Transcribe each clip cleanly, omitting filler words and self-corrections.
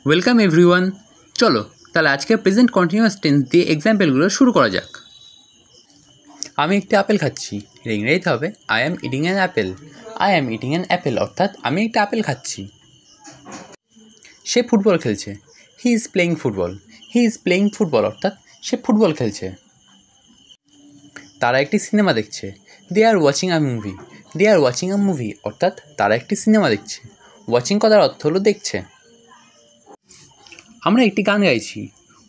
Welcome everyone. চলো তাহলে আজকে প্রেজেন্ট কন্টিনিউয়াস টেন্স দিয়ে এক্সাম্পলগুলো শুরু করা যাক। আমি একটি আপেল খাচ্ছি, এর ইংরেজিতে হবে I am eating an apple. I am eating an apple অর্থাৎ আমি একটা আপেল খাচ্ছি। সে ফুটবল খেলছে, he is playing football. He is playing football অর্থাৎ সে ফুটবল খেলছে। তারা একটি সিনেমা দেখছে, they are watching a movie. They are watching a movie অর্থাৎ তারা একটি সিনেমা দেখছে। ওয়াচিং কথার অর্থ হলো দেখছে। আমরা একটি গান গাইছি,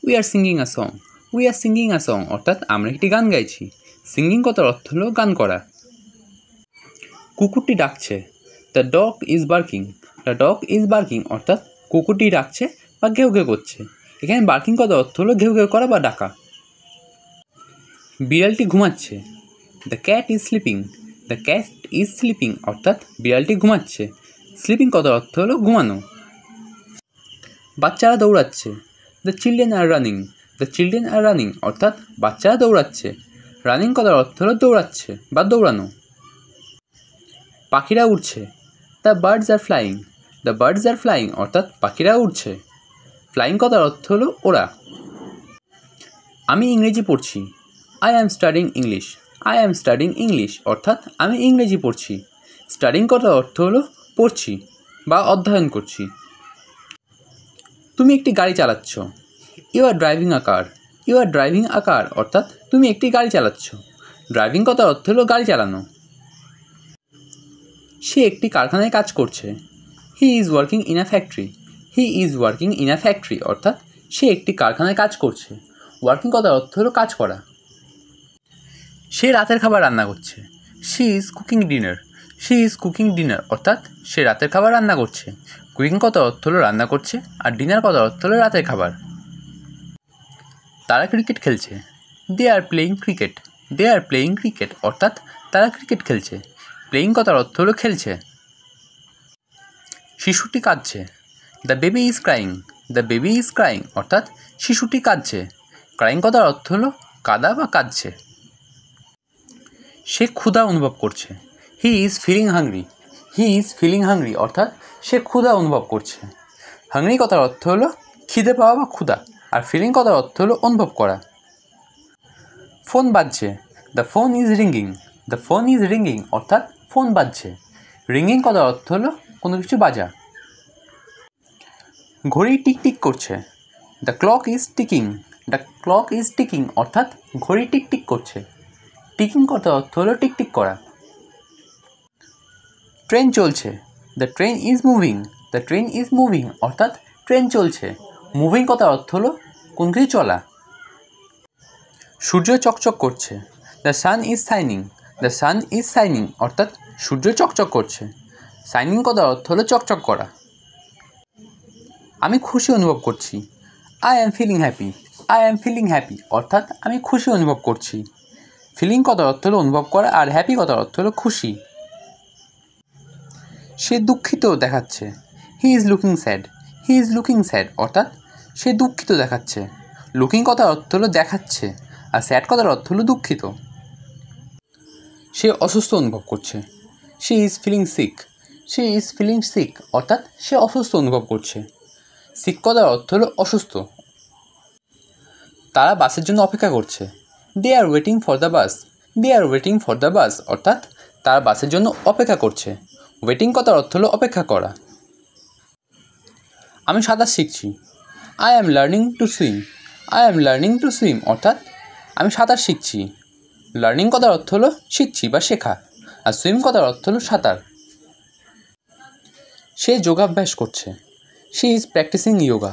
we are singing a song. We are singing a song অর্থাৎ আমরা একটি গান গাইছি। সিঙ্গিং কথার অর্থ হলো গান করা। কুকুরটি ডাকছে, the dog is barking. The dog is barking অর্থাৎ কুকুরটি ডাকছে বা ঘেউ ঘেউ করছে। এখানে বার্কিং কথার অর্থ হলো ঘেউ ঘেউ করা বা ডাকা। বিড়ালটি ঘুমাচ্ছে, the cat is sleeping. The cat is sleeping অর্থাৎ বিড়ালটি ঘুমাচ্ছে। স্লিপিং কথার অর্থ হলো ঘুমানো। বাচ্চারা দৌড়াচ্ছে, the children are running. The children are running অর্থাৎ বাচ্চারা দৌড়াচ্ছে। রানিং কথার অর্থ হলো দৌড়াচ্ছে বা দৌড়ানো। পাখিরা উড়ছে, the birds are flying. The birds are flying অর্থাৎ পাখিরা উড়ছে। ফ্লাইং কথার অর্থ হলো ওরা। আমি ইংরেজি পড়ছি, I am studying English. I am studying English অর্থাৎ আমি ইংরেজি পড়ছি। স্টাডিং কথার অর্থ হলো পড়ছি বা অধ্যয়ন করছি। তুমি একটি গাড়ি চালাচ্ছ, you are driving a car. You are driving a car অর্থাৎ তুমি একটি গাড়ি চালাচ্ছ। ড্রাইভিং কথার অর্থ হলো গাড়ি চালানো। সে একটি কারখানায় কাজ করছে, he is working in a factory. He is working in a factory অর্থাৎ সে একটি কারখানায় কাজ করছে। ওয়ার্কিং কথার অর্থ হলো কাজ করা। সে রাতের খাবার রান্না করছে, she is cooking dinner. She is cooking dinner অর্থাৎ সে রাতের খাবার রান্না করছে। কুকিং কথার অর্থ হলো রান্না করছে আর ডিনার কথার অর্থ হলো রাতের খাবার। তারা ক্রিকেট খেলছে, they are playing cricket. They are playing cricket অর্থাৎ তারা ক্রিকেট খেলছে। প্লেয়িং কথার অর্থ হলো খেলছে। শিশুটি কাঁদছে, the baby is crying. The baby is crying অর্থাৎ শিশুটি কাঁদছে। ক্রাইং কথার অর্থ হলো কাঁদা বা কাঁদছে। সে ক্ষুধা অনুভব করছে, he is feeling hungry. He is feeling hungry অর্থাৎ সে ক্ষুধা অনুভব করছে। হাংরি কথার অর্থ হলো খিদে পাওয়া বা ক্ষুধা, আর ফিলিং কথার অর্থ হলো অনুভব করা। ফোন বাজছে, the phone is ringing. The phone is ringing অর্থাৎ ফোন বাজছে। রিঙ্গিং কথার অর্থ হলো কোনো কিছু বাজা। ঘড়ি টিকটিক করছে, the clock is ticking. The clock is ticking অর্থাৎ ঘড়ি টিকটিক করছে। টিকিং কথার অর্থ হলো টিকটিক করা। ট্রেন চলছে, the train is moving. The train is moving অর্থাৎ ট্রেন চলছে। মুভিং কথার অর্থ হলো কোন কিছু চলা। সূর্য চকচক করছে, the sun is shining. The sun is shining অর্থাৎ সূর্য চকচক করছে। শাইনিং কথার অর্থ হলো চকচক করা। আমি খুশি অনুভব করছি, I am feeling happy. I am feeling happy অর্থাৎ আমি খুশি অনুভব করছি। ফিলিং কথার অর্থ হলো অনুভব করা আর হ্যাপি কথার অর্থ হলো খুশি। সে দুঃখিত দেখাচ্ছে, he is looking sad. He is looking sad অর্থাৎ সে দুঃখিত দেখাচ্ছে। লুকিং কথার অর্থ হলো দেখাচ্ছে আর স্যাড কথার অর্থ হলো দুঃখিত। সে অসুস্থ অনুভব করছে, she is feeling sick. She is feeling sick অর্থাৎ সে অসুস্থ অনুভব করছে। সিক কথার অর্থ হলো অসুস্থ। তারা বাসের জন্য অপেক্ষা করছে, they are waiting for the bus. They are waiting for the bus অর্থাৎ তারা বাসের জন্য অপেক্ষা করছে। ওয়েটিং কথার অর্থ হলো অপেক্ষা করা। আমি সাঁতার শিখছি, I am learning to swim. I am learning to swim অর্থাৎ আমি সাঁতার শিখছি। লার্নিং কথার অর্থ হলো শিখছি বা শেখা, আর সুইম কথার অর্থ হলো সাঁতার। সে যোগাভ্যাস করছে, she is practising yoga.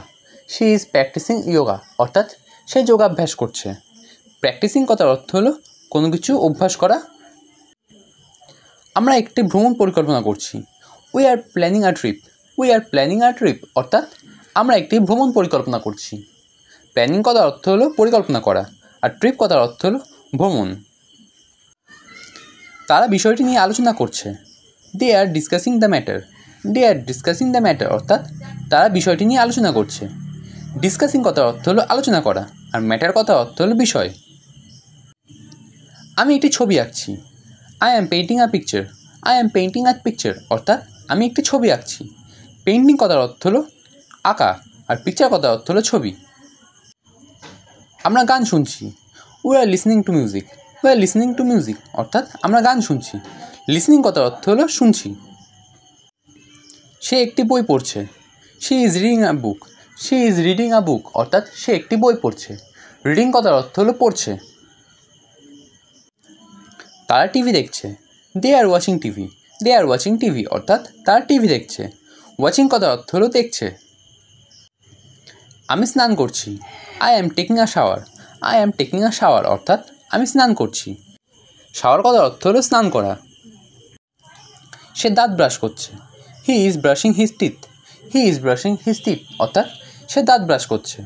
She is practising yoga অর্থাৎ সে যোগাভ্যাস করছে। প্র্যাকটিসিং কথার অর্থ হলো কোনো কিছু অভ্যাস করা। আমরা একটি ভ্রমণ পরিকল্পনা করছি, we are planning a trip. We are planning a trip অর্থাৎ আমরা একটি ভ্রমণ পরিকল্পনা করছি। প্ল্যানিং কথার অর্থ হলো পরিকল্পনা করা আর ট্রিপ কথার অর্থ হলো ভ্রমণ। তারা বিষয়টি নিয়ে আলোচনা করছে, they are discussing the matter. They are discussing the matter অর্থাৎ তারা বিষয়টি নিয়ে আলোচনা করছে। ডিসকাসিং কথার অর্থ হলো আলোচনা করা আর ম্যাটার কথার অর্থ হলো বিষয়। আমি একটি ছবি আঁকছি, I am painting a picture. I am painting a picture অর্থাৎ আমি একটি ছবি আঁকছি। পেইন্টিং কথার অর্থ হলো আঁকা আর পিকচার কথার অর্থ হলো ছবি। আমরা গান শুনছি, we are listening to music. We are listening to music অর্থাৎ আমরা গান শুনছি। লিসনিং কথার অর্থ হলো শুনছি। সে একটি বই পড়ছে, she is reading a book. She is reading a book অর্থাৎ সে একটি বই পড়ছে। রিডিং কথার অর্থ হলো পড়ছে। তারা টিভি দেখছে, they are watching TV. They are watching TV অর্থাৎ তারা টিভি দেখছে। ওয়াচিং কথার অর্থ হলো দেখছে। আমি স্নান করছি, I am taking a shower. I am taking a shower অর্থাৎ আমি স্নান করছি। শাওয়ার কথার অর্থ হলো স্নান করা। সে দাঁত ব্রাশ করছে, he is brushing his teeth. He is brushing his teeth অর্থাৎ সে দাঁত ব্রাশ করছে।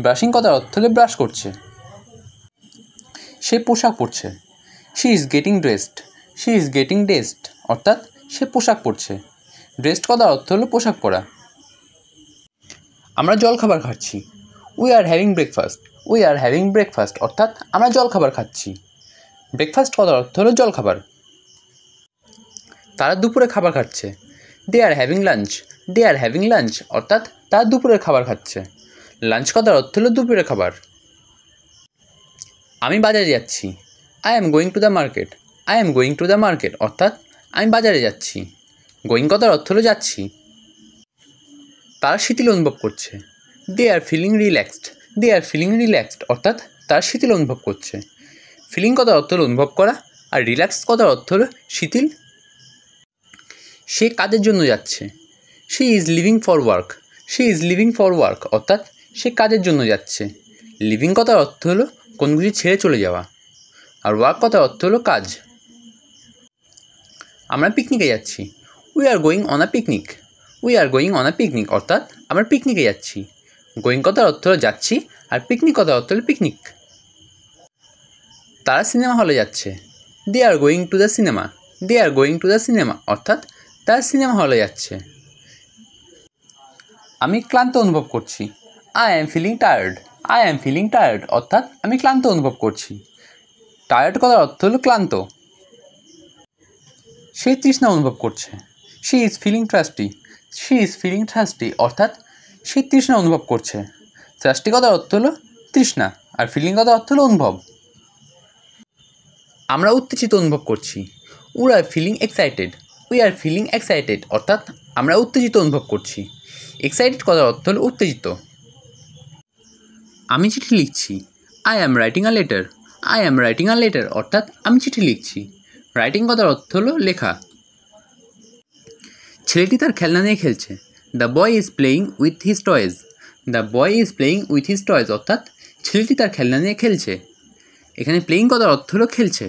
ব্রাশিং কথার অর্থ হলো ব্রাশ করছে। সে পোশাক পরছে, she is getting dressed. She is getting dressed অর্থাৎ সে পোশাক পরছে। ড্রেসড কথার অর্থ হলো পোশাক পরা। আমরা জলখাবার খাচ্ছি, we are having breakfast. We are having breakfast অর্থাৎ আমরা জলখাবার খাচ্ছি। ব্রেকফাস্ট কথার অর্থ হলো জলখাবার। তারা দুপুরে খাবার খাচ্ছে, they are having lunch. They are having lunch অর্থাৎ তারা দুপুরের খাবার খাচ্ছে। লাঞ্চ কথার অর্থ হলো দুপুরের খাবার। আমি বাজারে যাচ্ছি, I am going to the market. I am going to the market অর্থাৎ আমি বাজারে যাচ্ছি। গোয়িং কথার অর্থ হলো যাচ্ছি। তারা শিথিল অনুভব করছে, they are feeling relaxed. They are feeling relaxed অর্থাৎ তারা শিথিল অনুভব করছে। ফিলিং কথার অর্থ হলো অনুভব করা, আর রিল্যাক্স কথার অর্থ হলো শিথিল। সে কাজের জন্য যাচ্ছে, she is living for work. She is living for work অর্থাৎ সে কাজের জন্য যাচ্ছে। লিভিং কথার অর্থ হলো কোনো কিছু ছেড়ে চলে যাওয়া, আর ওয়ার্ক কথার অর্থ হলো কাজ। আমরা পিকনিকে যাচ্ছি, we are going on a picnic. We are going on a picnic অর্থাৎ আমরা পিকনিকে যাচ্ছি। গোয়িং কথার অর্থ হলো যাচ্ছি, আর পিকনিক কথার অর্থ হলো পিকনিক। তারা সিনেমা হলে যাচ্ছে, they are going to the cinema. They are going to the cinema অর্থাৎ তারা সিনেমা হলে যাচ্ছে। আমি ক্লান্ত অনুভব করছি, I am feeling tired. I am feeling tired অর্থাৎ আমি ক্লান্ত অনুভব করছি। টায়ার্ড কথার অর্থ হলো ক্লান্ত। সে তৃষ্ণা অনুভব করছে, she is feeling thirsty. She is feeling thirsty অর্থাৎ সে তৃষ্ণা অনুভব করছে। থ্রাস্টি কথার অর্থ হলো তৃষ্ণা, আর ফিলিং কথার অর্থ হলো অনুভব। আমরা উত্তেজিত অনুভব করছি, we are feeling excited. We are feeling excited অর্থাৎ আমরা উত্তেজিত অনুভব করছি। এক্সাইটেড কথার অর্থ হলো উত্তেজিত। আমি চিঠি লিখছি, I am writing a letter. I am writing a letter অর্থাৎ আমি চিঠি লিখছি। রাইটিং কথার অর্থ হলো লেখা। ছেলেটি তার খেলনা নিয়ে খেলছে, the boy is playing with his toys. The boy is playing with his toys অর্থাৎ ছেলেটি তার খেলনা নিয়ে খেলছে। এখানে প্লেয়িং কথার অর্থ হলো খেলছে।